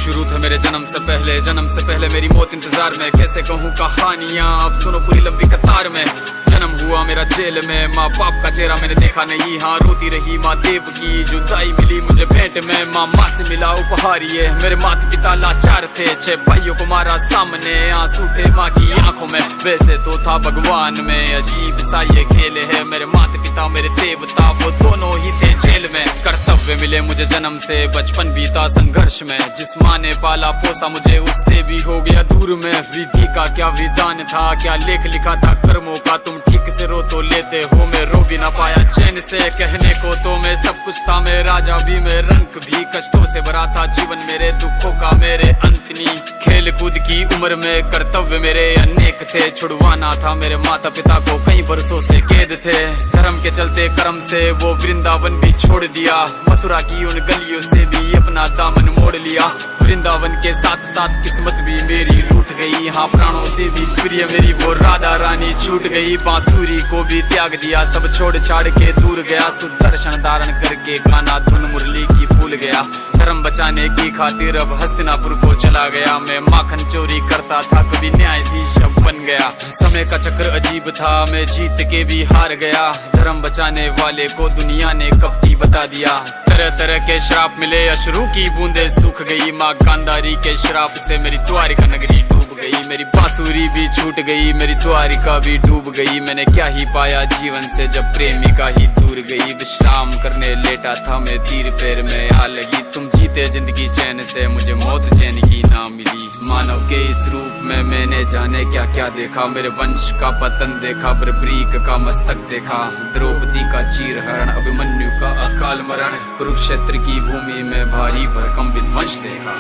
शुरू थे मेरे जन्म से पहले मेरी मौत इंतजार में। कैसे कहूँ कहानियाँ, अब सुनो पूरी लंबी कतार में। जन्म हुआ मेरा जेल में, माँ बाप का चेहरा मैंने देखा नहीं। हाँ रोती रही माँ देव की, जुदाई मिली मुझे भेंट में। माँ से मिला उपहार ये, मेरे माता पिता लाचार थे। 6 भाइयों को मारा सामने, आंसू थे माँ की आंखों में। वैसे तो था भगवान में, अजीब सा ये खेल है। मेरे माता पिता मेरे देवता, वो दोनों ही थे जेल में। कर्तव्य मिले मुझे जन्म से, बचपन बीता संघर्ष में। जिस माँ ने पाला पोसा मुझे, उससे भी हो गया दूर में। विधि का क्या विधान था, क्या लेख लिखा था कर्मों का। तुम ठीक से रो तो लेते हो, मैं रो भी ना पाया चैन से। कहने को तो मैं सब कुछ था, मैं राजा भी, मैं रंक भी। कष्टों से भरा था जीवन मेरे, दुखों का मेरे अंत नहीं। खेल कूद की उम्र में कर्तव्य मेरे अनेक थे। छुड़वाना था मेरे माता पिता को, कई बरसों से कैद थे। धर्म के चलते कर्म से वो वृंदावन भी छोड़ दिया। मथुरा की उन गलियों से भी अपना दामन मोड़ लिया। वृंदावन के साथ साथ किस्मत भी मेरी रूठ गई। हाँ प्राणों से भी प्रिय मेरी वो राधा रानी छूट गई। बांसुरी को भी त्याग दिया, सब छोड़ छाड़ के दूर गया। सुदर्शन धारण करके गाना धुन मुरली की भूल गया। धर्म बचाने की खातिर अब हस्तिनापुर को चला गया। मैं माखन चोरी करता था, कभी न्यायाधीश अब बन गया। समय का चक्र अजीब था, मैं जीत के भी हार गया। धर्म बचाने वाले को दुनिया ने कपटी बता दिया। तरह तरह के श्राप मिले, अश्रु की बूंदे सूख गई। माँ गांधारी के श्राप से मेरी द्वारिका नगरी डूब गई। मेरी बांसुरी भी छूट गई, मेरी द्वारिका भी डूब गई। मैंने क्या ही पाया जीवन से, जब प्रेमिका ही दूर गई। विश्राम करने लेटा था मैं, तीर पैर में आ लगी। तुम जीते जिंदगी चैन से, मुझे मौत चैन की ना मिली। मानव के इस रूप में मैंने जाने क्या क्या देखा। मेरे वंश का पतन देखा, बर्बरीक का मस्तक देखा। द्रौपदी का चीरहरण, अभिमन्यु का अकाल मरण। कुरुक्षेत्र की भूमि में भारी भरकम विध्वंस देखा।